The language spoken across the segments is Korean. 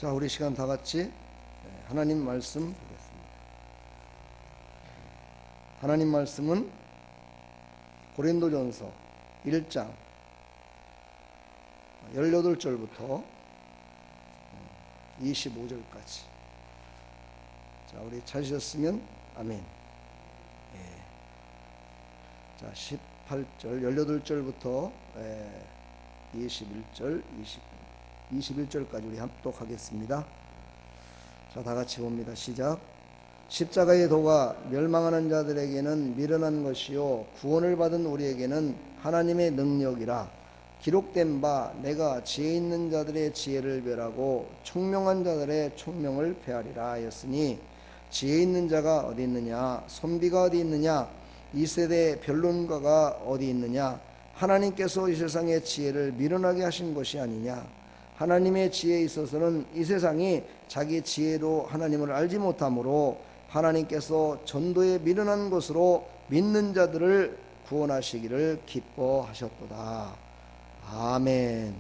자, 우리 시간 다 같이 하나님 말씀 보겠습니다. 하나님 말씀은 고린도전서 1장 18절부터 25절까지. 자, 우리 찾으셨으면 아멘. 자, 18절 18절부터 21절 21절까지 우리 합독하겠습니다. 자, 다 같이 봅니다. 시작. 십자가의 도가 멸망하는 자들에게는 미련한 것이요 구원을 받은 우리에게는 하나님의 능력이라. 기록된 바 내가 지혜 있는 자들의 지혜를 멸하고 총명한 자들의 총명을 폐하리라 하였으니, 지혜 있는 자가 어디 있느냐, 선비가 어디 있느냐, 이 세대의 변론가가 어디 있느냐. 하나님께서 이 세상의 지혜를 미련하게 하신 것이 아니냐. 하나님의 지혜에 있어서는 이 세상이 자기 지혜로 하나님을 알지 못하므로 하나님께서 전도에 미련한 것으로 믿는 자들을 구원하시기를 기뻐하셨도다. 아멘.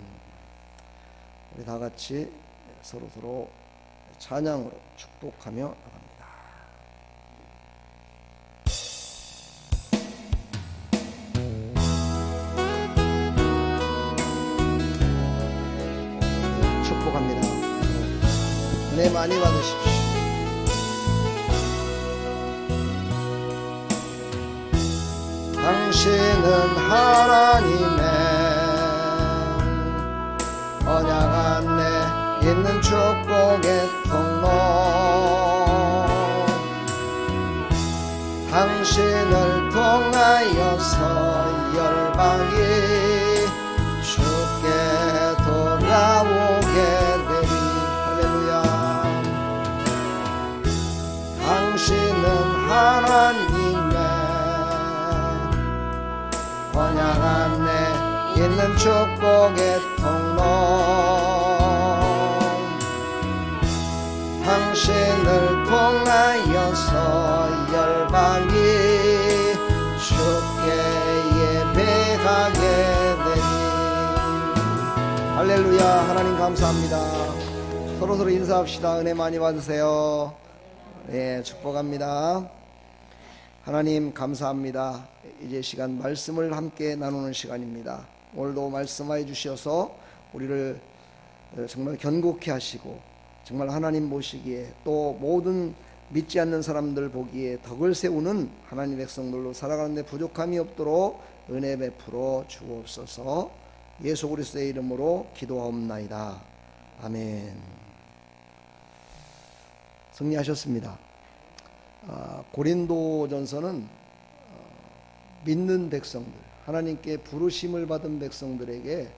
우리 다 같이 서로 찬양으로 축복하며 나갑니다. 축복합니다. 은혜 많이 받으십시오. 당신은 하나님의 언약 안에 있는 축복의 통로, 당신을 통하여서 열방이 주께 돌아오게 되리. 할렐루야. 당신은 하나님의 언약 안에 있는 축복의 통로, 당신을 통하여서 열방이 주께 예배하게 되니. 할렐루야. 하나님 감사합니다. 서로 인사합시다. 은혜 많이 받으세요. 네, 축복합니다. 하나님 감사합니다. 이제 시간 말씀을 함께 나누는 시간입니다. 오늘도 말씀하여 주셔서 우리를 정말 견고케 하시고, 정말 하나님 보시기에 또 모든 믿지 않는 사람들 보기에 덕을 세우는 하나님 백성들로 살아가는 데 부족함이 없도록 은혜 베풀어 주옵소서. 예수 그리스도의 이름으로 기도하옵나이다. 아멘. 승리하셨습니다. 고린도전서는 믿는 백성들, 하나님께 부르심을 받은 백성들에게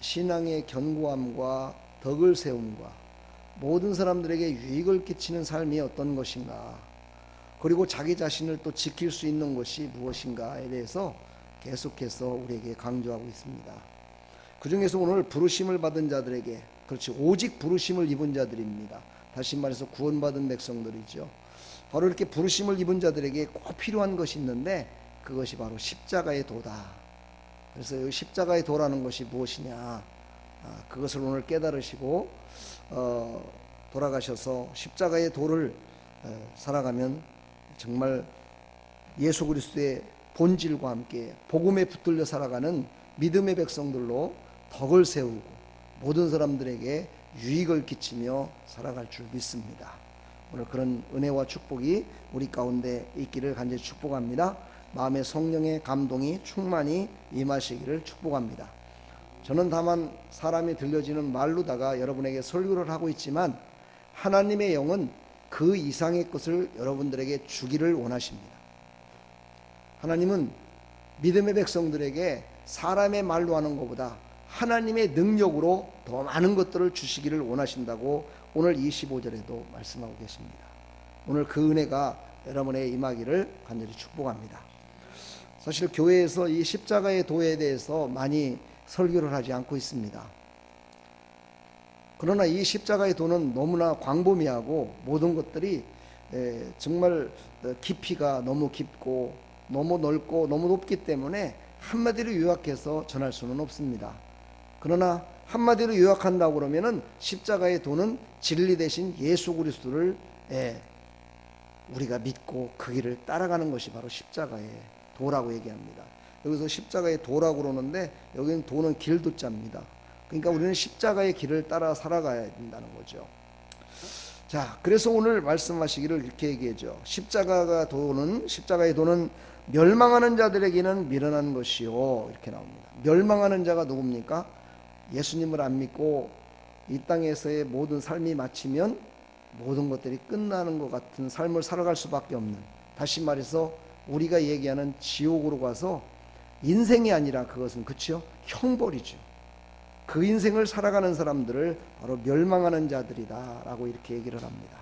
신앙의 견고함과 덕을 세움과 모든 사람들에게 유익을 끼치는 삶이 어떤 것인가, 그리고 자기 자신을 또 지킬 수 있는 것이 무엇인가에 대해서 계속해서 우리에게 강조하고 있습니다. 그 중에서 오늘 부르심을 받은 자들에게, 그렇지, 오직 부르심을 입은 자들입니다. 다시 말해서 구원받은 백성들이죠. 바로 이렇게 부르심을 입은 자들에게 꼭 필요한 것이 있는데, 그것이 바로 십자가의 도다. 그래서 이 십자가의 도라는 것이 무엇이냐, 그것을 오늘 깨달으시고 돌아가셔서 십자가의 도를 살아가면 정말 예수 그리스도의 본질과 함께 복음에 붙들려 살아가는 믿음의 백성들로 덕을 세우고 모든 사람들에게 유익을 끼치며 살아갈 줄 믿습니다. 오늘 그런 은혜와 축복이 우리 가운데 있기를 간절히 축복합니다. 마음의 성령의 감동이 충만히 임하시기를 축복합니다. 저는 다만 사람이 들려지는 말로다가 여러분에게 설교를 하고 있지만, 하나님의 영은 그 이상의 것을 여러분들에게 주기를 원하십니다. 하나님은 믿음의 백성들에게 사람의 말로 하는 것보다 하나님의 능력으로 더 많은 것들을 주시기를 원하신다고 오늘 25절에도 말씀하고 계십니다. 오늘 그 은혜가 여러분의 임하기를 간절히 축복합니다. 사실 교회에서 이 십자가의 도에 대해서 많이 설교를 하지 않고 있습니다. 그러나 이 십자가의 도는 너무나 광범위하고 모든 것들이 정말 깊이가 너무 깊고 너무 넓고 너무 높기 때문에 한마디로 요약해서 전할 수는 없습니다. 그러나 한마디로 요약한다고 그러면은 십자가의 도는 진리 대신 예수 그리스도를 우리가 믿고 그 길을 따라가는 것이 바로 십자가의 도라고 얘기합니다. 여기서 십자가의 도라고 그러는데 여기는 도는 길도자입니다. 그러니까 우리는 십자가의 길을 따라 살아가야 된다는 거죠. 자, 그래서 오늘 말씀하시기를 이렇게 얘기하죠. 십자가의 도는 멸망하는 자들에게는 미련한 것이요, 이렇게 나옵니다. 멸망하는 자가 누굽니까? 예수님을 안 믿고 이 땅에서의 모든 삶이 마치면 모든 것들이 끝나는 것 같은 삶을 살아갈 수밖에 없는, 다시 말해서 우리가 얘기하는 지옥으로 가서 인생이 아니라 그것은 그렇죠? 형벌이죠. 그 인생을 살아가는 사람들을 바로 멸망하는 자들이다 라고 이렇게 얘기를 합니다.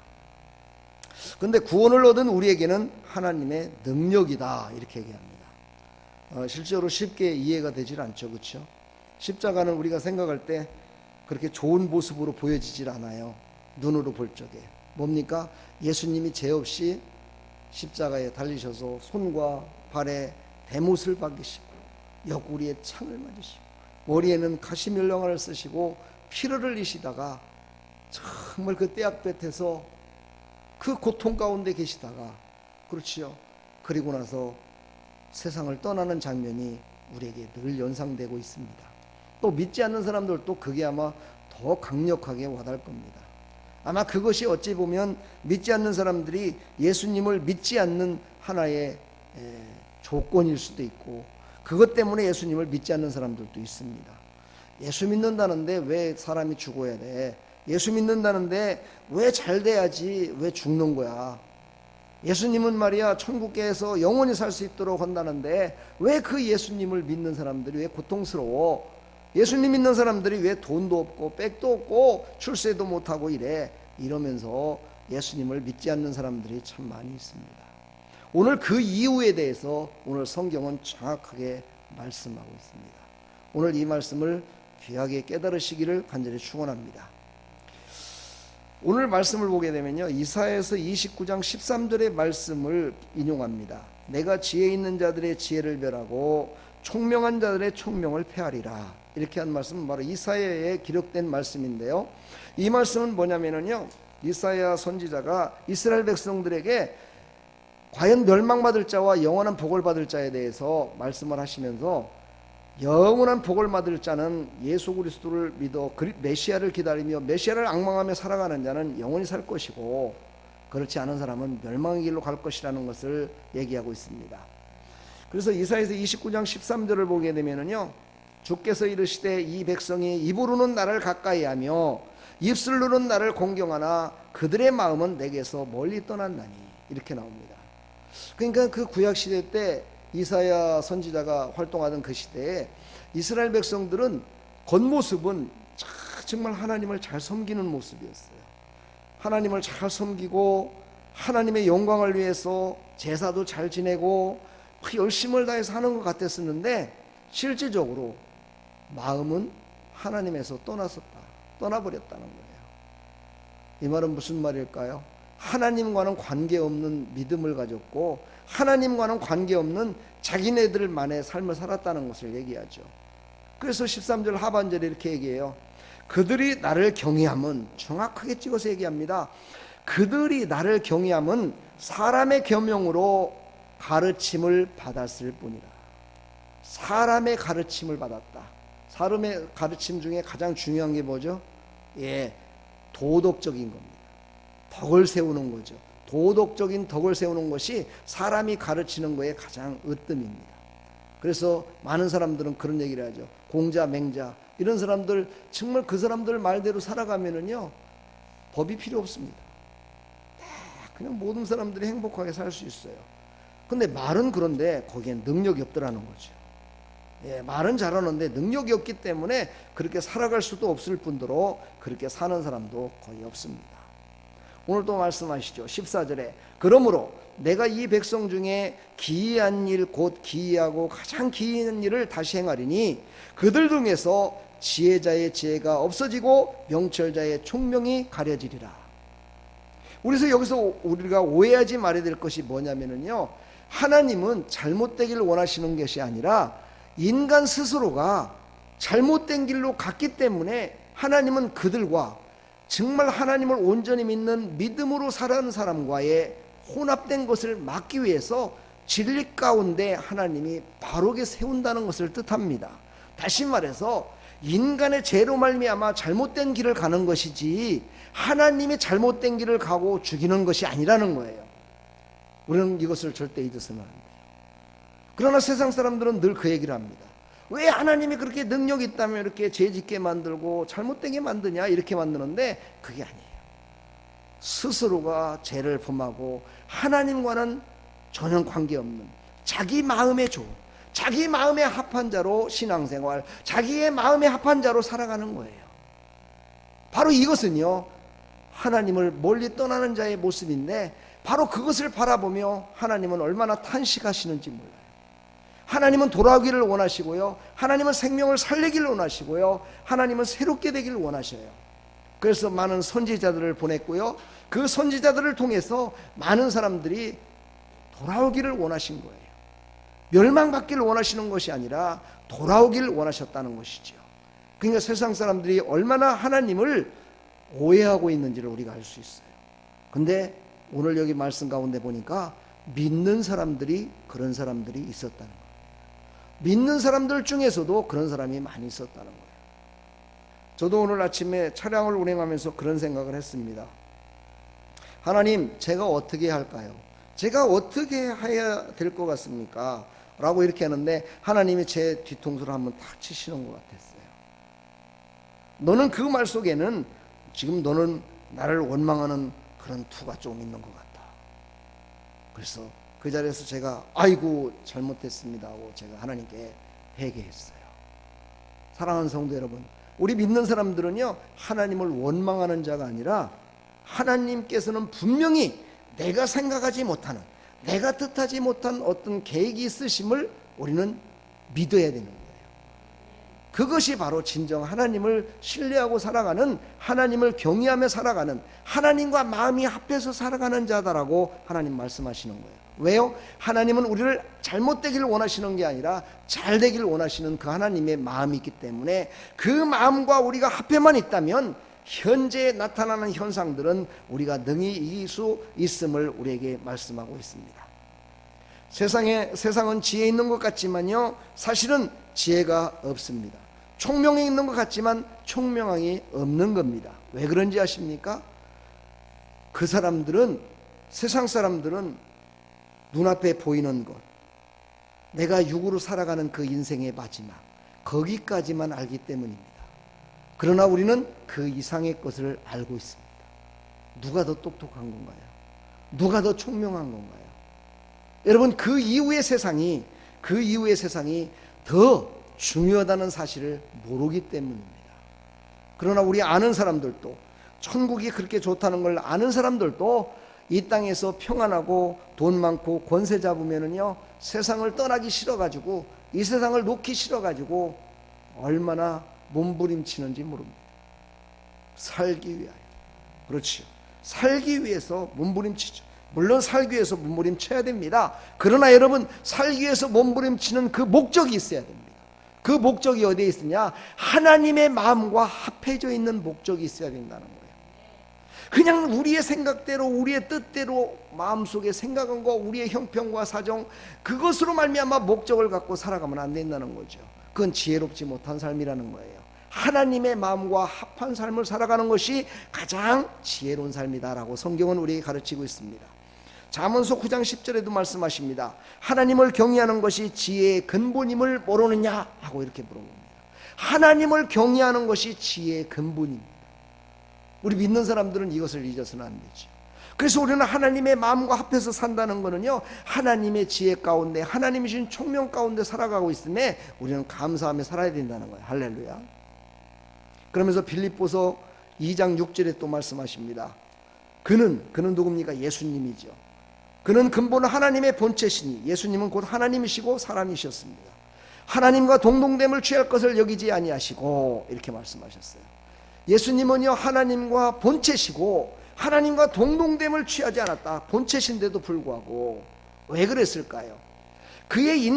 그런데 구원을 얻은 우리에게는 하나님의 능력이다 이렇게 얘기합니다. 실제로 쉽게 이해가 되질 않죠, 그렇죠? 십자가는 우리가 생각할 때 그렇게 좋은 모습으로 보여지질 않아요. 눈으로 볼 적에 뭡니까? 예수님이 죄 없이 십자가에 달리셔서 손과 발에 대못을 박이시고 옆구리에 창을 맞으시고 머리에는 가시면령화를 쓰시고 피를 흘리시다가 정말 그 떼약볕에서 그 고통 가운데 계시다가, 그렇지요, 그리고 나서 세상을 떠나는 장면이 우리에게 늘 연상되고 있습니다. 또 믿지 않는 사람들도 그게 아마 더 강력하게 와닿을 겁니다. 아마 그것이 어찌 보면 믿지 않는 사람들이 예수님을 믿지 않는 하나의 조건일 수도 있고, 그것 때문에 예수님을 믿지 않는 사람들도 있습니다. 예수 믿는다는데 왜 사람이 죽어야 돼? 예수 믿는다는데 왜 잘 돼야지 왜 죽는 거야? 예수님은 말이야 천국에서 영원히 살 수 있도록 한다는데 왜 그 예수님을 믿는 사람들이 왜 고통스러워? 예수님 믿는 사람들이 왜 돈도 없고 백도 없고 출세도 못하고 이러면서 예수님을 믿지 않는 사람들이 참 많이 있습니다. 오늘 그 이유에 대해서 오늘 성경은 정확하게 말씀하고 있습니다. 오늘 이 말씀을 귀하게 깨달으시기를 간절히 축원합니다. 오늘 말씀을 보게 되면요, 이사야서 29장 13절의 말씀을 인용합니다. 내가 지혜 있는 자들의 지혜를 멸하고 총명한 자들의 총명을 폐하리라, 이렇게 한 말씀은 바로 이사야에 기록된 말씀인데요, 이 말씀은 뭐냐면요, 이사야 선지자가 이스라엘 백성들에게 과연 멸망받을 자와 영원한 복을 받을 자에 대해서 말씀을 하시면서, 영원한 복을 받을 자는 예수 그리스도를 믿어 메시아를 기다리며 메시아를 앙망하며 살아가는 자는 영원히 살 것이고, 그렇지 않은 사람은 멸망의 길로 갈 것이라는 것을 얘기하고 있습니다. 그래서 이사야서 29장 13절을 보게 되면요, 주께서 이르시되 이 백성이 입으로는 나를 가까이하며 입술로는 나를 공경하나 그들의 마음은 내게서 멀리 떠났나니, 이렇게 나옵니다. 그러니까 그 구약 시대 때 이사야 선지자가 활동하던 그 시대에 이스라엘 백성들은 겉모습은 정말 하나님을 잘 섬기는 모습이었어요. 하나님을 잘 섬기고 하나님의 영광을 위해서 제사도 잘 지내고 열심을 다해서 하는 것 같았었는데, 실질적으로 마음은 하나님에서 떠나버렸다는 거예요. 이 말은 무슨 말일까요? 하나님과는 관계없는 믿음을 가졌고 하나님과는 관계없는 자기네들만의 삶을 살았다는 것을 얘기하죠. 그래서 13절 하반절에 이렇게 얘기해요. 그들이 나를 경외함은, 정확하게 찍어서 얘기합니다. 그들이 나를 경외함은 사람의 계명으로 가르침을 받았을 뿐이라. 사람의 가르침을 받았다. 사람의 가르침 중에 가장 중요한 게 뭐죠? 도덕적인 겁니다. 덕을 세우는 거죠. 도덕적인 덕을 세우는 것이 사람이 가르치는 거에 가장 으뜸입니다. 그래서 많은 사람들은 그런 얘기를 하죠. 공자, 맹자 이런 사람들, 정말 그 사람들 말대로 살아가면은요, 법이 필요 없습니다. 그냥 모든 사람들이 행복하게 살 수 있어요. 근데 말은, 그런데 거기엔 능력이 없더라는 거죠. 말은 잘하는데 능력이 없기 때문에 그렇게 살아갈 수도 없을 뿐더러 그렇게 사는 사람도 거의 없습니다. 오늘 또 말씀하시죠. 14절에 그러므로 내가 이 백성 중에 기이한 일, 곧 기이하고 가장 기이한 일을 다시 행하리니 그들 중에서 지혜자의 지혜가 없어지고 명철자의 총명이 가려지리라. 그래서 여기서 우리가 오해하지 말아야 될 것이 뭐냐면요, 하나님은 잘못되기를 원하시는 것이 아니라 인간 스스로가 잘못된 길로 갔기 때문에 하나님은 그들과 정말 하나님을 온전히 믿는 믿음으로 살아가는 사람과의 혼합된 것을 막기 위해서 진리 가운데 하나님이 바르게 세운다는 것을 뜻합니다. 다시 말해서 인간의 죄로 말미암아 잘못된 길을 가는 것이지 하나님이 잘못된 길을 가고 죽이는 것이 아니라는 거예요. 우리는 이것을 절대 잊어서는 안 돼요. 그러나 세상 사람들은 늘 그 얘기를 합니다. 왜 하나님이 그렇게 능력이 있다면 이렇게 죄 짓게 만들고 잘못되게 만드냐, 이렇게 만드는데 그게 아니에요. 스스로가 죄를 범하고 하나님과는 전혀 관계없는 자기 마음의 좋은, 자기 마음에 합한 자로 신앙생활, 자기의 마음에 합한 자로 살아가는 거예요. 바로 이것은요, 하나님을 멀리 떠나는 자의 모습인데, 바로 그것을 바라보며 하나님은 얼마나 탄식하시는지 몰라요. 하나님은 돌아오기를 원하시고요, 하나님은 생명을 살리기를 원하시고요, 하나님은 새롭게 되기를 원하셔요. 그래서 많은 선지자들을 보냈고요, 그 선지자들을 통해서 많은 사람들이 돌아오기를 원하신 거예요. 멸망받기를 원하시는 것이 아니라 돌아오기를 원하셨다는 것이죠. 그러니까 세상 사람들이 얼마나 하나님을 오해하고 있는지를 우리가 알 수 있어요. 근데 오늘 여기 말씀 가운데 보니까 믿는 사람들이, 그런 사람들이 있었다는 거예요. 믿는 사람들 중에서도 그런 사람이 많이 있었다는 거예요. 저도 오늘 아침에 차량을 운행하면서 그런 생각을 했습니다. 하나님, 제가 어떻게 할까요? 제가 어떻게 해야 될 것 같습니까? 라고 이렇게 하는데 하나님이 제 뒤통수를 한번 탁 치시는 것 같았어요. 너는 그 말 속에는 지금 너는 나를 원망하는 그런 투가 좀 있는 것 같다. 그래서 그 자리에서 제가 아이고 잘못했습니다 하고 제가 하나님께 회개했어요. 사랑하는 성도 여러분, 우리 믿는 사람들은요, 하나님을 원망하는 자가 아니라 하나님께서는 분명히 내가 생각하지 못하는, 내가 뜻하지 못한 어떤 계획이 있으심을 우리는 믿어야 되는 거예요. 그것이 바로 진정 하나님을 신뢰하고 살아가는, 하나님을 경외하며 살아가는, 하나님과 마음이 합해서 살아가는 자다라고 하나님 말씀하시는 거예요. 왜요? 하나님은 우리를 잘못되기를 원하시는 게 아니라 잘되기를 원하시는 그 하나님의 마음이 있기 때문에 그 마음과 우리가 합해만 있다면 현재 나타나는 현상들은 우리가 능히 이길 수 있음을 우리에게 말씀하고 있습니다. 세상은 지혜 있는 것 같지만요, 사실은 지혜가 없습니다. 총명이 있는 것 같지만 총명함이 없는 겁니다. 왜 그런지 아십니까? 그 사람들은, 세상 사람들은 눈앞에 보이는 것, 내가 육으로 살아가는 그 인생의 마지막, 거기까지만 알기 때문입니다. 그러나 우리는 그 이상의 것을 알고 있습니다. 누가 더 똑똑한 건가요? 누가 더 총명한 건가요? 여러분, 그 이후의 세상이 더 중요하다는 사실을 모르기 때문입니다. 그러나 우리 아는 사람들도, 천국이 그렇게 좋다는 걸 아는 사람들도 이 땅에서 평안하고 돈 많고 권세 잡으면은요, 세상을 떠나기 싫어가지고, 이 세상을 놓기 싫어가지고 얼마나 몸부림치는지 모릅니다. 살기 위하여. 그렇죠. 살기 위해서 몸부림치죠. 물론 살기 위해서 몸부림쳐야 됩니다. 그러나 여러분, 살기 위해서 몸부림치는 그 목적이 있어야 됩니다. 그 목적이 어디에 있으냐? 하나님의 마음과 합해져 있는 목적이 있어야 된다는 거예요. 그냥 우리의 생각대로, 우리의 뜻대로 마음속에 생각한 거, 우리의 형편과 사정, 그것으로 말미암아 목적을 갖고 살아가면 안 된다는 거죠. 그건 지혜롭지 못한 삶이라는 거예요. 하나님의 마음과 합한 삶을 살아가는 것이 가장 지혜로운 삶이다라고 성경은 우리에게 가르치고 있습니다. 잠언서 9장 10절에도 말씀하십니다. 하나님을 경외하는 것이 지혜의 근본임을 모르느냐 하고 이렇게 물어봅니다. 하나님을 경외하는 것이 지혜의 근본입니다. 우리 믿는 사람들은 이것을 잊어서는 안 되죠. 그래서 우리는 하나님의 마음과 합해서 산다는 것은요, 하나님의 지혜 가운데, 하나님이 주신 총명 가운데 살아가고 있음에 우리는 감사하며 살아야 된다는 거예요. 할렐루야. 그러면서 빌립보서 2장 6절에 또 말씀하십니다. 그는 누굽니까? 예수님이죠. 그는 근본 하나님의 본체시니, 예수님은 곧 하나님이시고 사람이셨습니다. 하나님과 동등됨을 취할 것을 여기지 아니하시고, 이렇게 말씀하셨어요. 예수님은요, 하나님과 본체시고 하나님과 동등됨을 취하지 않았다. 본체신데도 불구하고 왜 그랬을까요? 그의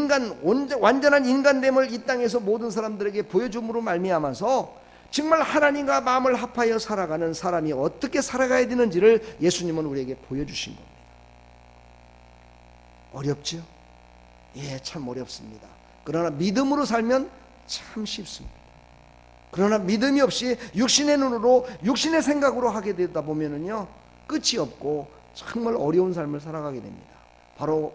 완전한 인간됨을 이 땅에서 모든 사람들에게 보여줌으로 말미암아서 정말 하나님과 마음을 합하여 살아가는 사람이 어떻게 살아가야 되는지를 예수님은 우리에게 보여주신 겁니다. 어렵죠? 예, 참 어렵습니다. 그러나 믿음으로 살면 참 쉽습니다. 그러나 믿음이 없이 육신의 눈으로 육신의 생각으로 하게 되다 보면은요 끝이 없고 정말 어려운 삶을 살아가게 됩니다. 바로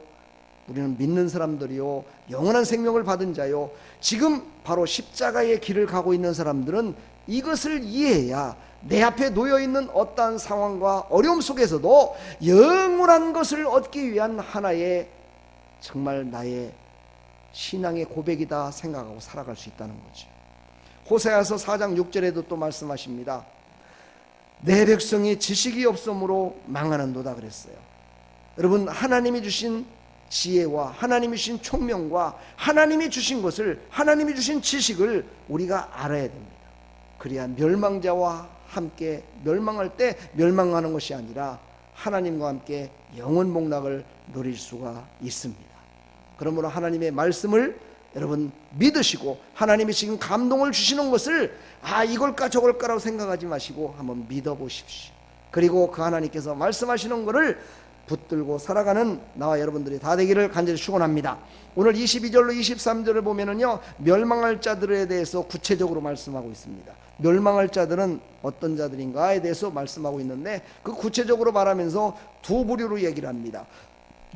우리는 믿는 사람들이요 영원한 생명을 받은 자요 지금 바로 십자가의 길을 가고 있는 사람들은 이것을 이해해야 내 앞에 놓여있는 어떠한 상황과 어려움 속에서도 영원한 것을 얻기 위한 하나의 정말 나의 신앙의 고백이다 생각하고 살아갈 수 있다는 거죠. 호세아서 4장 6절에도 또 말씀하십니다. 내 백성이 지식이 없으므로 망하는도다 그랬어요. 여러분, 하나님이 주신 지혜와 하나님이 주신 총명과 하나님이 주신 것을, 하나님이 주신 지식을 우리가 알아야 됩니다. 그래야 멸망자와 함께 멸망할 때 멸망하는 것이 아니라 하나님과 함께 영원 복락을 누릴 수가 있습니다. 그러므로 하나님의 말씀을 여러분 믿으시고 하나님이 지금 감동을 주시는 것을 이걸까 저걸까라고 생각하지 마시고 한번 믿어보십시오. 그리고 그 하나님께서 말씀하시는 것을 붙들고 살아가는 나와 여러분들이 다 되기를 간절히 축원합니다. 오늘 22절로 23절을 보면은요 멸망할 자들에 대해서 구체적으로 말씀하고 있습니다. 멸망할 자들은 어떤 자들인가에 대해서 말씀하고 있는데 그 구체적으로 말하면서 두 부류로 얘기를 합니다.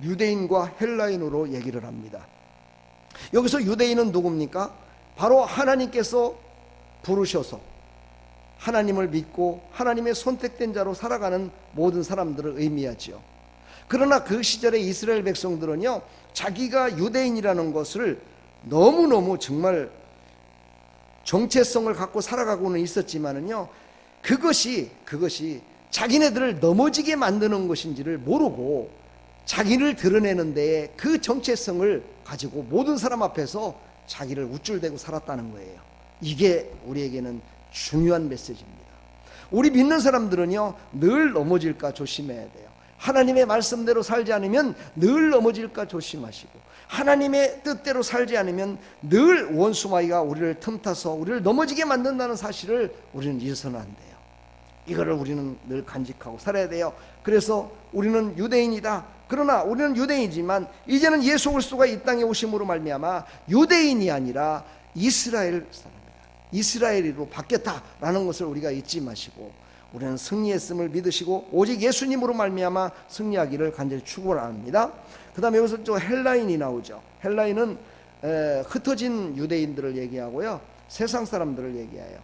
유대인과 헬라인으로 얘기를 합니다. 여기서 유대인은 누굽니까? 바로 하나님께서 부르셔서 하나님을 믿고 하나님의 선택된 자로 살아가는 모든 사람들을 의미하죠. 그러나 그 시절의 이스라엘 백성들은요 자기가 유대인이라는 것을 너무너무 정말 정체성을 갖고 살아가고는 있었지만은요 그것이 자기네들을 넘어지게 만드는 것인지를 모르고 자기를 드러내는 데에 그 정체성을 가지고 모든 사람 앞에서 자기를 우쭐대고 살았다는 거예요. 이게 우리에게는 중요한 메시지입니다. 우리 믿는 사람들은요 늘 넘어질까 조심해야 돼요. 하나님의 말씀대로 살지 않으면 늘 넘어질까 조심하시고 하나님의 뜻대로 살지 않으면 늘 원수마귀가 우리를 틈타서 우리를 넘어지게 만든다는 사실을 우리는 잊어서는 안 돼요. 이거를 우리는 늘 간직하고 살아야 돼요. 그래서 우리는 유대인이다. 그러나 우리는 유대인이지만 이제는 예수 그리스도가 이 땅에 오심으로 말미암아 유대인이 아니라 이스라엘 사람이다. 이스라엘이로 바뀌었다라는 것을 우리가 잊지 마시고 우리는 승리했음을 믿으시고 오직 예수님으로 말미암아 승리하기를 간절히 축원합니다. 그 다음에 여기서 또 헬라인이 나오죠. 헬라인은 흩어진 유대인들을 얘기하고요 세상 사람들을 얘기해요.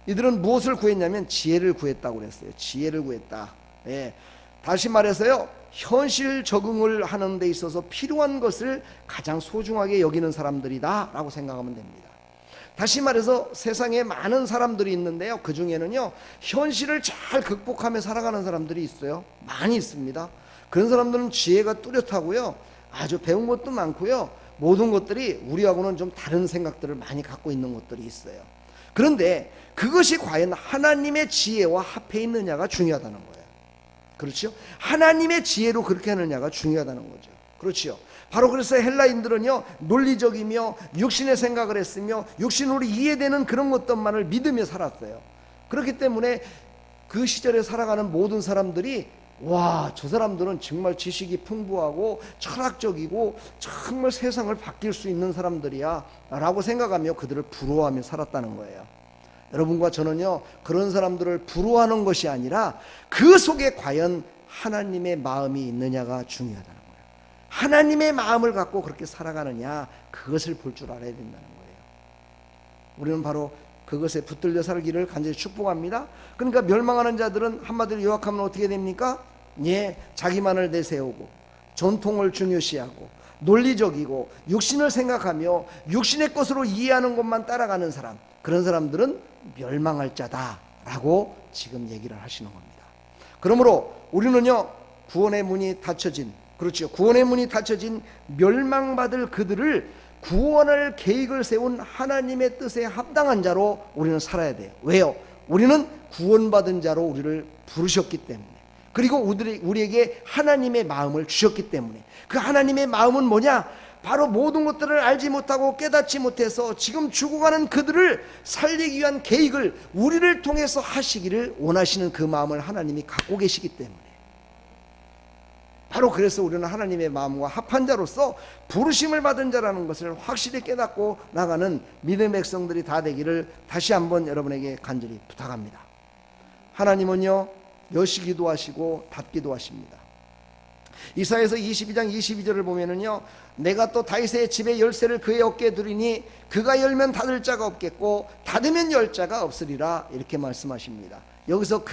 이들은 무엇을 구했냐면 지혜를 구했다고 그랬어요. 지혜를 구했다. 다시 말해서요 현실 적응을 하는 데 있어서 필요한 것을 가장 소중하게 여기는 사람들이다 라고 생각하면 됩니다. 다시 말해서 세상에 많은 사람들이 있는데요 그 중에는요 현실을 잘 극복하며 살아가는 사람들이 있어요. 많이 있습니다. 그런 사람들은 지혜가 뚜렷하고요 아주 배운 것도 많고요 모든 것들이 우리하고는 좀 다른 생각들을 많이 갖고 있는 것들이 있어요. 그런데 그것이 과연 하나님의 지혜와 합해 있느냐가 중요하다는 거예요. 그렇죠? 하나님의 지혜로 그렇게 하느냐가 중요하다는 거죠. 그렇죠? 바로 그래서 헬라인들은요 논리적이며 육신의 생각을 했으며 육신으로 이해되는 그런 것들만을 믿으며 살았어요. 그렇기 때문에 그 시절에 살아가는 모든 사람들이 저 사람들은 정말 지식이 풍부하고 철학적이고 정말 세상을 바뀔 수 있는 사람들이야 라고 생각하며 그들을 부러워하며 살았다는 거예요. 여러분과 저는요 그런 사람들을 부러워하는 것이 아니라 그 속에 과연 하나님의 마음이 있느냐가 중요하다는 거예요. 하나님의 마음을 갖고 그렇게 살아가느냐 그것을 볼 줄 알아야 된다는 거예요. 우리는 바로 그것에 붙들려 살기를 간절히 축복합니다. 그러니까 멸망하는 자들은 한마디로 요약하면 어떻게 됩니까? 자기만을 내세우고 전통을 중요시하고 논리적이고 육신을 생각하며 육신의 것으로 이해하는 것만 따라가는 사람, 그런 사람들은 멸망할 자다라고 지금 얘기를 하시는 겁니다. 그러므로 우리는요 구원의 문이 닫혀진, 그렇죠, 구원의 문이 닫혀진 멸망받을 그들을 구원할 계획을 세운 하나님의 뜻에 합당한 자로 우리는 살아야 돼요. 왜요? 우리는 구원받은 자로 우리를 부르셨기 때문에, 그리고 우리에게 하나님의 마음을 주셨기 때문에. 그 하나님의 마음은 뭐냐? 바로 모든 것들을 알지 못하고 깨닫지 못해서 지금 죽어가는 그들을 살리기 위한 계획을 우리를 통해서 하시기를 원하시는 그 마음을 하나님이 갖고 계시기 때문에, 바로 그래서 우리는 하나님의 마음과 합한 자로서 부르심을 받은 자라는 것을 확실히 깨닫고 나가는 믿음의 백성들이 다 되기를 다시 한번 여러분에게 간절히 부탁합니다. 하나님은요, 여시기도 하시고 닫기도 하십니다. 이사야서 22장 22절을 보면은요, 내가 또 다윗의 집의 열쇠를 그의 어깨에 두리니 그가 열면 닫을 자가 없겠고 닫으면 열 자가 없으리라, 이렇게 말씀하십니다. 여기서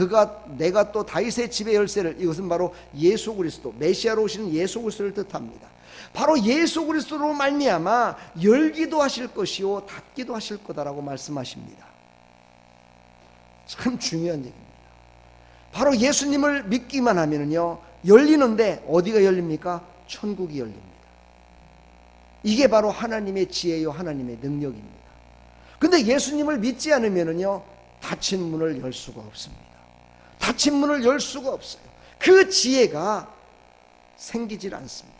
내가 또 다윗의 집의 열쇠를, 이것은 바로 예수 그리스도, 메시아로 오시는 예수 그리스도를 뜻합니다. 바로 예수 그리스도로 말미암아 열기도 하실 것이요 닫기도 하실 거다라고 말씀하십니다. 참 중요한 얘기입니다. 바로 예수님을 믿기만 하면은요, 열리는데 어디가 열립니까? 천국이 열립니다. 이게 바로 하나님의 지혜요 하나님의 능력입니다. 근데 예수님을 믿지 않으면은요, 닫힌 문을 열 수가 없습니다. 닫힌 문을 열 수가 없어요. 그 지혜가 생기질 않습니다.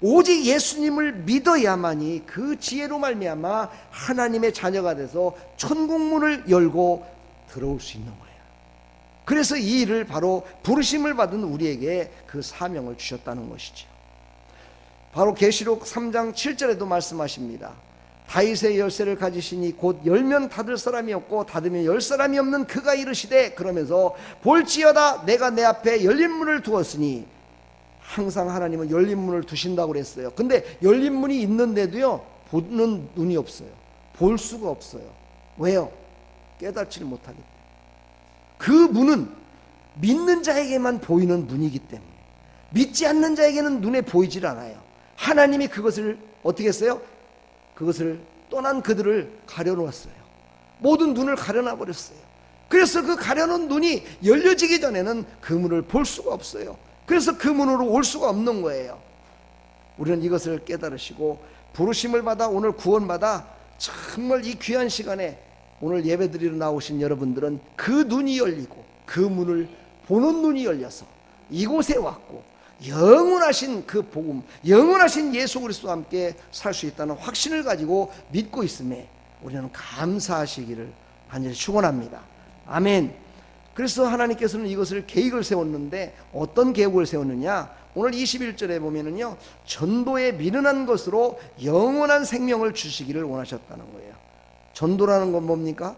오직 예수님을 믿어야만이 그 지혜로 말미암아 하나님의 자녀가 돼서 천국 문을 열고 들어올 수 있는 거예요. 그래서 이 일을 바로 부르심을 받은 우리에게 그 사명을 주셨다는 것이죠. 바로 계시록 3장 7절에도 말씀하십니다. 다윗의 열쇠를 가지시니 곧 열면 닫을 사람이 없고 닫으면 열 사람이 없는 그가 이르시되, 그러면서 볼지어다 내가 내 앞에 열린 문을 두었으니, 항상 하나님은 열린 문을 두신다고 그랬어요. 근데 열린 문이 있는데도요, 보는 눈이 없어요. 볼 수가 없어요. 왜요? 깨닫지를 못하기 때문에. 그 문은 믿는 자에게만 보이는 문이기 때문에, 믿지 않는 자에게는 눈에 보이질 않아요. 하나님이 그것을 어떻게 했어요? 그것을 떠난 그들을 가려놓았어요. 모든 눈을 가려놔 버렸어요. 그래서 그 가려놓은 눈이 열려지기 전에는 그 문을 볼 수가 없어요. 그래서 그 문으로 올 수가 없는 거예요. 우리는 이것을 깨달으시고 부르심을 받아 오늘 구원받아 정말 이 귀한 시간에 오늘 예배드리러 나오신 여러분들은 그 눈이 열리고 그 문을 보는 눈이 열려서 이곳에 왔고 영원하신 그 복음, 영원하신 예수 그리스도와 함께 살 수 있다는 확신을 가지고 믿고 있음에 우리는 감사하시기를 간절히 축원합니다. 아멘. 그래서 하나님께서는 이것을 계획을 세웠는데, 어떤 계획을 세웠느냐? 오늘 21절에 보면은요, 전도에 미련한 것으로 영원한 생명을 주시기를 원하셨다는 거예요. 전도라는 건 뭡니까?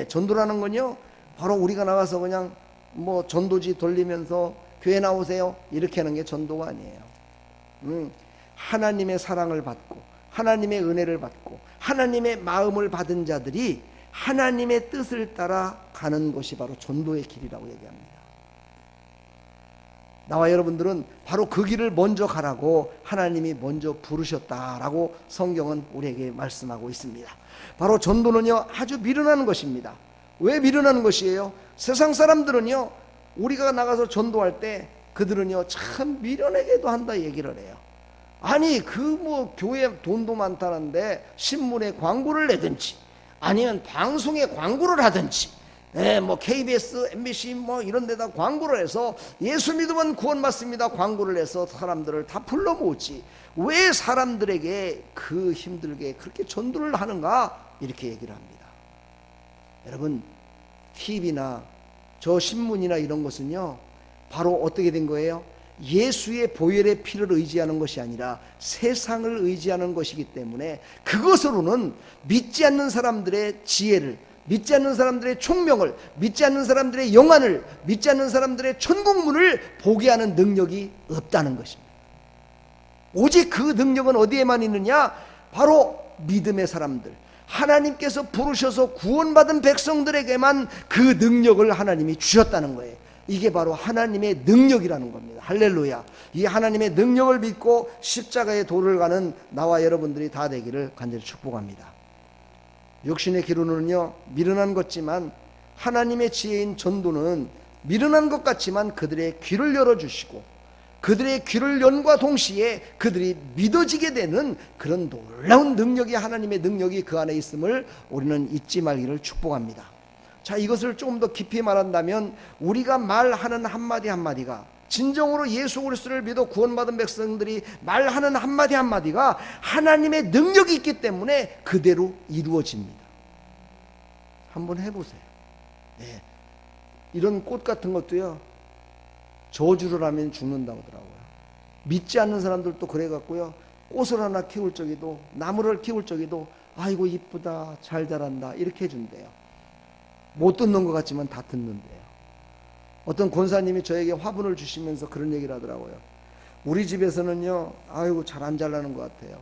전도라는 건요, 바로 우리가 나가서 그냥 뭐 전도지 돌리면서 교회 나오세요 이렇게 하는 게 전도가 아니에요. 하나님의 사랑을 받고 하나님의 은혜를 받고 하나님의 마음을 받은 자들이 하나님의 뜻을 따라 가는 것이 바로 전도의 길이라고 얘기합니다. 나와 여러분들은 바로 그 길을 먼저 가라고 하나님이 먼저 부르셨다라고 성경은 우리에게 말씀하고 있습니다. 바로 전도는요, 아주 미련한 것입니다. 왜 미련한 것이에요? 세상 사람들은요, 우리가 나가서 전도할 때 그들은요, 참 미련하게도 한다 얘기를 해요. 아니 교회 돈도 많다는데 신문에 광고를 내든지 아니면 방송에 광고를 하든지, KBS, MBC 이런 데다 광고를 해서 예수 믿으면 구원받습니다 광고를 해서 사람들을 다 불러 모으지, 왜 사람들에게 그 힘들게 그렇게 전도를 하는가, 이렇게 얘기를 합니다. 여러분, TV나 저 신문이나 이런 것은요, 바로 어떻게 된 거예요? 예수의 보혈의 피를 의지하는 것이 아니라 세상을 의지하는 것이기 때문에 그것으로는 믿지 않는 사람들의 지혜를, 믿지 않는 사람들의 총명을, 믿지 않는 사람들의 영안을, 믿지 않는 사람들의 천국문을 보게 하는 능력이 없다는 것입니다. 오직 그 능력은 어디에만 있느냐? 바로 믿음의 사람들, 하나님께서 부르셔서 구원받은 백성들에게만 그 능력을 하나님이 주셨다는 거예요. 이게 바로 하나님의 능력이라는 겁니다. 할렐루야. 이 하나님의 능력을 믿고 십자가의 도를 가는 나와 여러분들이 다 되기를 간절히 축복합니다. 육신의 기로는요, 미련한 것지만 하나님의 지혜인 전도는 미련한 것 같지만 그들의 귀를 열어주시고 그들의 귀를 연과 동시에 그들이 믿어지게 되는 그런 놀라운 능력이, 하나님의 능력이 그 안에 있음을 우리는 잊지 말기를 축복합니다. 자, 이것을 조금 더 깊이 말한다면 우리가 말하는 한마디 한마디가 진정으로 예수 그리스도를 믿어 구원받은 백성들이 말하는 한마디 한마디가 하나님의 능력이 있기 때문에 그대로 이루어집니다. 한번 해보세요. 네. 이런 꽃 같은 것도요, 저주를 하면 죽는다고 하더라고요. 믿지 않는 사람들도 그래 갖고요, 꽃을 하나 키울 적에도, 나무를 키울 적에도 아이고 이쁘다, 잘 자란다 이렇게 해준대요. 못 듣는 것 같지만 다 듣는데요. 어떤 권사님이 저에게 화분을 주시면서 그런 얘기를 하더라고요. 우리 집에서는요, 아이고 잘 안 자라는 것 같아요.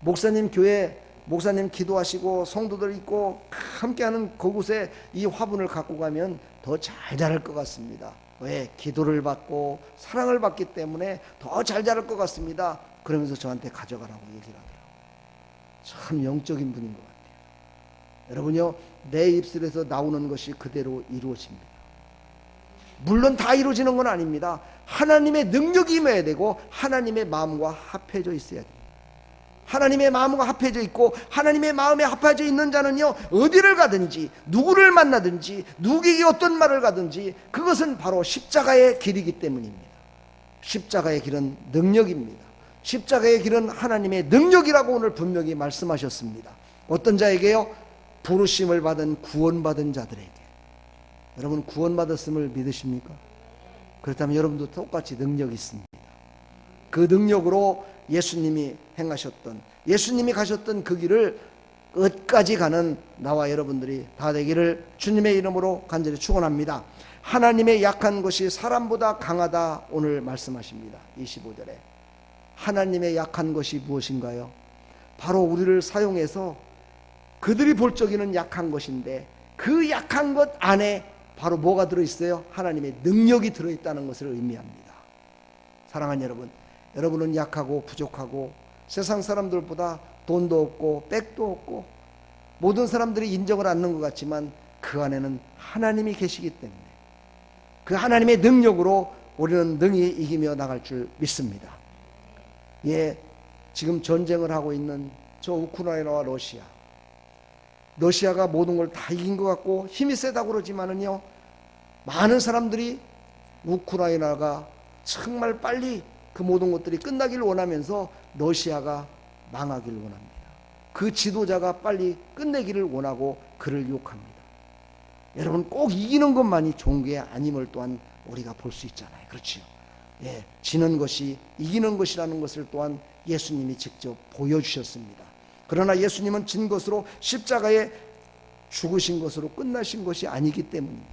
목사님 교회, 목사님 기도하시고 성도들 있고 함께하는 그곳에 이 화분을 갖고 가면 더 잘 자랄 것 같습니다. 왜? 기도를 받고 사랑을 받기 때문에 더 잘 자랄 것 같습니다. 그러면서 저한테 가져가라고 얘기를 하더라고요. 참 영적인 분인 것 같아요. 여러분요, 내 입술에서 나오는 것이 그대로 이루어집니다. 물론 다 이루어지는 건 아닙니다. 하나님의 능력이 임해야 되고 하나님의 마음과 합해져 있어야 됩니다. 하나님의 마음과 합해져 있고 하나님의 마음에 합해져 있는 자는요, 어디를 가든지 누구를 만나든지 누구에게 어떤 말을 가든지 그것은 바로 십자가의 길이기 때문입니다. 십자가의 길은 능력입니다. 십자가의 길은 하나님의 능력이라고 오늘 분명히 말씀하셨습니다. 어떤 자에게요? 부르심을 받은 구원받은 자들에게. 여러분 구원받았음을 믿으십니까? 그렇다면 여러분도 똑같이 능력이 있습니다. 그 능력으로 예수님이 행하셨던, 예수님이 가셨던 그 길을 끝까지 가는 나와 여러분들이 다 되기를 주님의 이름으로 간절히 축원합니다. 하나님의 약한 것이 사람보다 강하다 오늘 말씀하십니다. 25절에 하나님의 약한 것이 무엇인가요? 바로 우리를 사용해서 그들이 볼 적에는 약한 것인데 그 약한 것 안에 바로 뭐가 들어있어요? 하나님의 능력이 들어있다는 것을 의미합니다. 사랑하는 여러분, 여러분은 약하고 부족하고 세상 사람들보다 돈도 없고 백도 없고 모든 사람들이 인정을 않는 것 같지만 그 안에는 하나님이 계시기 때문에 그 하나님의 능력으로 우리는 능히 이기며 나갈 줄 믿습니다. 예, 지금 전쟁을 하고 있는 저 우크라이나와 러시아가 모든 걸 다 이긴 것 같고 힘이 세다고 그러지만은요, 많은 사람들이 우크라이나가 정말 빨리 그 모든 것들이 끝나기를 원하면서 러시아가 망하기를 원합니다. 그 지도자가 빨리 끝내기를 원하고 그를 유혹합니다. 여러분 꼭 이기는 것만이 좋은 게 아님을 또한 우리가 볼 수 있잖아요. 그렇죠? 예, 지는 것이 이기는 것이라는 것을 또한 예수님이 직접 보여주셨습니다. 그러나 예수님은 진 것으로 십자가에 죽으신 것으로 끝나신 것이 아니기 때문입니다.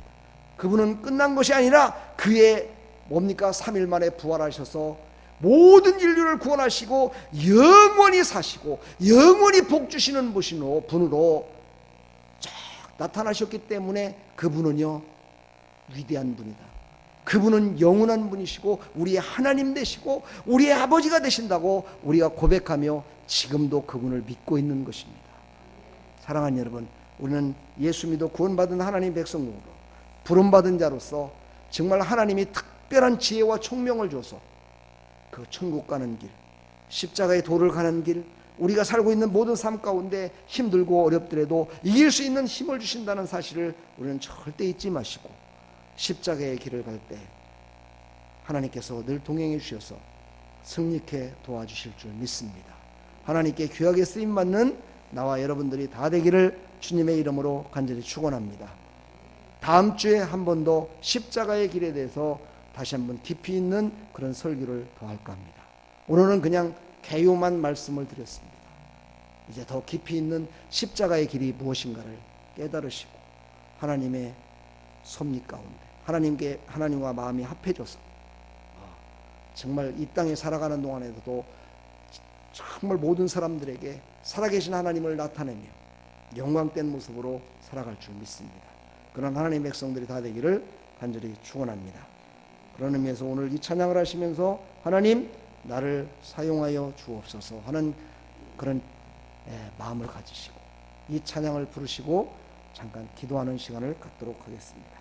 그분은 끝난 것이 아니라 그의 뭡니까? 3일 만에 부활하셔서 모든 인류를 구원하시고 영원히 사시고 영원히 복 주시는 분으로 쫙 나타나셨기 때문에 그분은요 위대한 분이다. 그분은 영원한 분이시고 우리의 하나님 되시고 우리의 아버지가 되신다고 우리가 고백하며 지금도 그분을 믿고 있는 것입니다. 사랑하는 여러분, 우리는 예수 믿어 구원받은 하나님 백성으로 부름받은 자로서 정말 하나님이 특별한 지혜와 총명을 줘서 그 천국 가는 길, 십자가의 도를 가는 길, 우리가 살고 있는 모든 삶 가운데 힘들고 어렵더라도 이길 수 있는 힘을 주신다는 사실을 우리는 절대 잊지 마시고 십자가의 길을 갈 때 하나님께서 늘 동행해 주셔서 승리케 도와주실 줄 믿습니다. 하나님께 귀하게 쓰임받는 나와 여러분들이 다 되기를 주님의 이름으로 간절히 축원합니다. 다음 주에 한 번 더 십자가의 길에 대해서 다시 한번 깊이 있는 그런 설교를 더 할까 합니다. 오늘은 그냥 개요만 말씀을 드렸습니다. 이제 더 깊이 있는 십자가의 길이 무엇인가를 깨달으시고 하나님의 섭리 가운데 하나님과 마음이 합해져서 정말 이 땅에 살아가는 동안에도 정말 모든 사람들에게 살아계신 하나님을 나타내며 영광된 모습으로 살아갈 줄 믿습니다. 그런 하나님의 백성들이 다 되기를 간절히 축원합니다. 그런 의미에서 오늘 이 찬양을 하시면서 하나님 나를 사용하여 주옵소서 하는 그런 마음을 가지시고 이 찬양을 부르시고 잠깐 기도하는 시간을 갖도록 하겠습니다.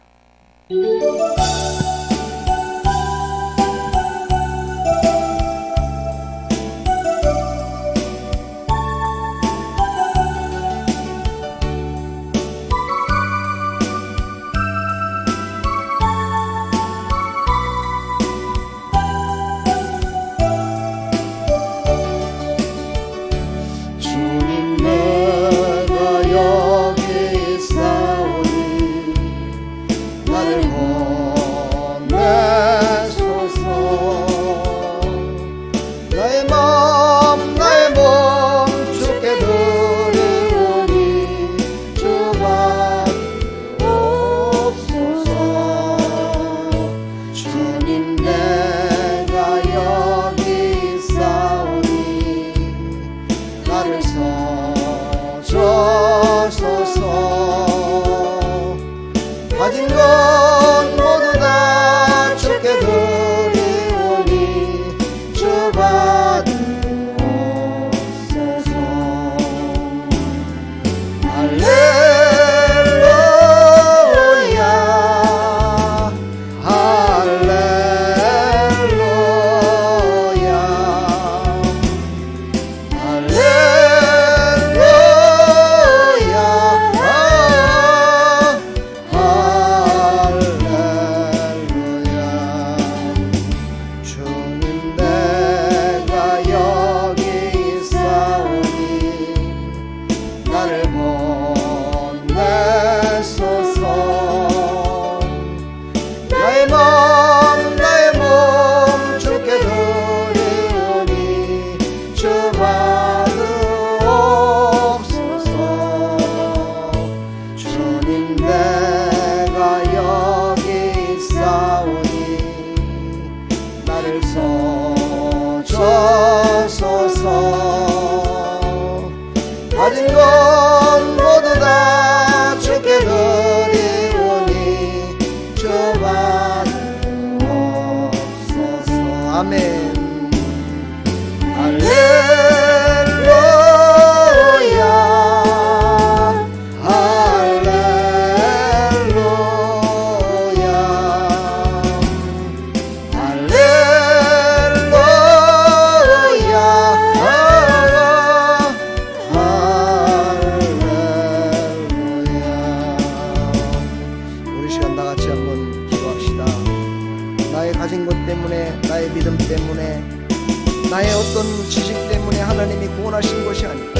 것 모두 다 주께 드리오니 주받으옵소서. 아멘. 가진 것 때문에, 나의 믿음 때문에, 나의 어떤 지식 때문에 하나님이 구원하신 것이 아니고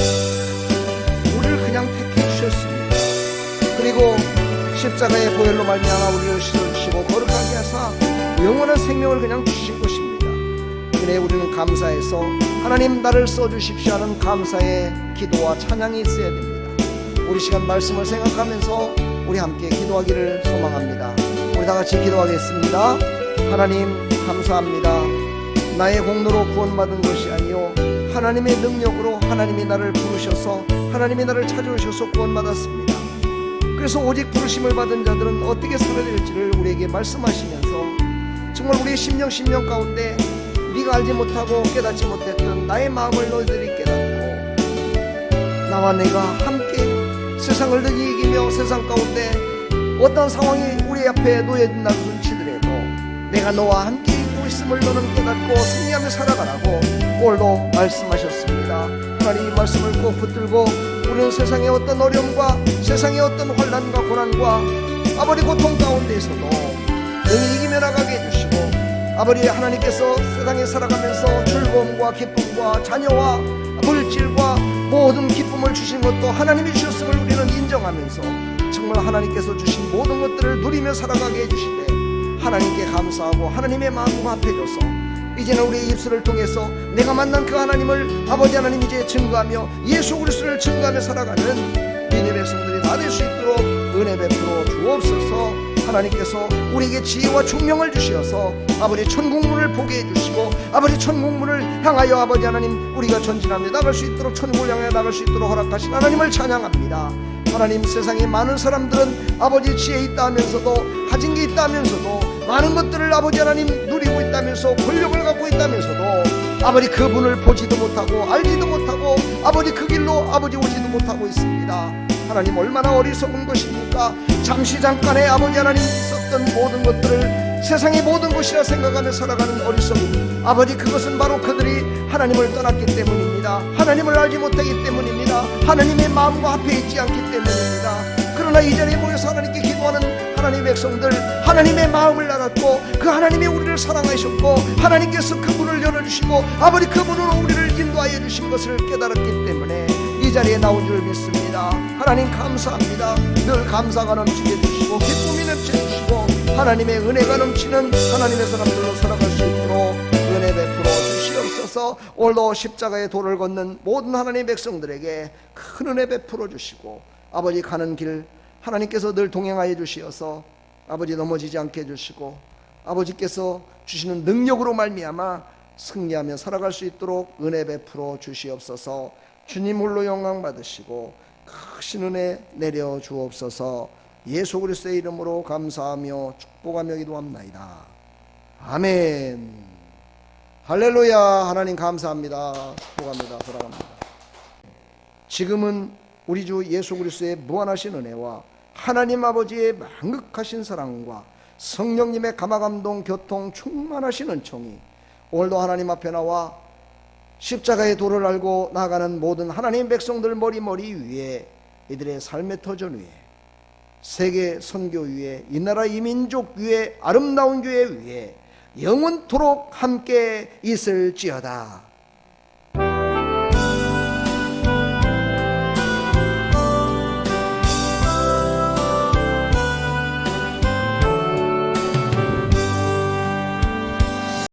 우리를 그냥 택해 주셨습니다. 그리고 십자가의 보혈로 말미암아 우리를 씻어주시고 거룩하게 하사 영원한 생명을 그냥 주신 것입니다. 그래 우리는 감사해서 하나님 나를 써주십시오 하는 감사의 기도와 찬양이 있어야 됩니다. 우리 시간 말씀을 생각하면서 우리 함께 기도하기를 소망합니다. 우리 다 같이 기도하겠습니다. 하나님 감사합니다. 나의 공로로 구원받은 것이 아니요 하나님의 능력으로 하나님이 나를 부르셔서 하나님이 나를 찾아오셔서 구원받았습니다. 그래서 오직 부르심을 받은 자들은 어떻게 살아야 될지를 우리에게 말씀하시면서 정말 우리의 심령 가운데 네가 알지 못하고 깨닫지 못했던 나의 마음을 너희들이 깨닫고 나와 내가 함께 세상을 늘 이기며 세상 가운데 어떤 상황이 우리 앞에 놓여진다고 치더라도 내가 너와 함께 있고 있음을 너는 깨닫고 승리하며 살아가라고 오늘도 말씀하셨습니다. 하나님 이 말씀을 꼭 붙들고 우리는 세상의 어떤 어려움과 세상의 어떤 환난과 고난과 아버지 고통 가운데에서도 능히 이기며 나가게 해주시고 아버지 하나님께서 세상에 살아가면서 즐거움과 기쁨과 자녀와 물질과 모든 기쁨을 주신 것도 하나님이 주셨음을 우리는 인정하면서 정말 하나님께서 주신 모든 것들을 누리며 살아가게 해주시되 하나님께 감사하고 하나님의 마음과 합해져서 이제는 우리의 입술을 통해서 내가 만난 그 하나님을 아버지 하나님 이제 증거하며 예수 그리스도를 증거하며 살아가는 믿음의 백성들이 다 될 수 있도록 은혜 베풀어 주옵소서. 하나님께서 우리에게 지혜와 총명을 주시어서 아버지 천국문을 보게 해주시고 아버지 천국문을 향하여 아버지 하나님 우리가 전진하며 나갈 수 있도록 천국을 향해 나갈 수 있도록 허락하신 하나님을 찬양합니다. 하나님 세상에 많은 사람들은 아버지 지혜 있다 하면서도 가진 게 있다 하면서도 많은 것들을 아버지 하나님 누리고 있다면서 권력을 갖고 있다면서도 아버지 그분을 보지도 못하고 알지도 못하고 아버지 그 길로 아버지 오지도 못하고 있습니다. 하나님 얼마나 어리석은 것입니까? 잠시 잠깐의 아버지 하나님 있었던 모든 것들을 세상의 모든 것이라 생각하며 살아가는 어리석음 아버지 그것은 바로 그들이 하나님을 떠났기 때문입니다. 하나님을 알지 못하기 때문입니다. 하나님의 마음과 합해 있지 않기 때문입니다. 그러나 이 자리에 모여서 하나님께 기도하는 하나님의 백성들 하나님의 마음을 알았고 그 하나님이 우리를 사랑하셨고 하나님께서 그분을 열어주시고 아버지 그분으로 우리를 인도하여 주신 것을 깨달았기 때문에 이 자리에 나온 줄 믿습니다. 하나님 감사합니다. 늘 감사가 넘치게 해주시고 기쁨이 넘치게 해주시고 하나님의 은혜가 넘치는 하나님의 사람들로 살아갈 수 있도록 은혜 베풀어 주시옵소서. 오늘도 십자가의 도를 걷는 모든 하나님의 백성들에게 큰 은혜 베풀어 주시고 아버지 가는 길 하나님께서 늘 동행하여 주시어서 아버지 넘어지지 않게 해주시고 아버지께서 주시는 능력으로 말미암아 승리하며 살아갈 수 있도록 은혜 베풀어 주시옵소서. 주님 홀로 영광 받으시고 크신 은혜 내려 주옵소서. 예수 그리스도의 이름으로 감사하며 축복하며 기도합나이다. 아멘. 할렐루야. 하나님 감사합니다. 축복합니다. 돌아갑니다. 지금은 우리 주 예수 그리스도의 무한하신 은혜와 하나님 아버지의 만극하신 사랑과 성령님의 감화감동 교통 충만하신 은총이 오늘도 하나님 앞에 나와 십자가의 도를 알고 나아가는 모든 하나님 백성들 머리 위에 이들의 삶의 터전 위에 세계 선교 위에 이 나라 이 민족 위에 아름다운 교회 위에 영원토록 함께 있을지어다.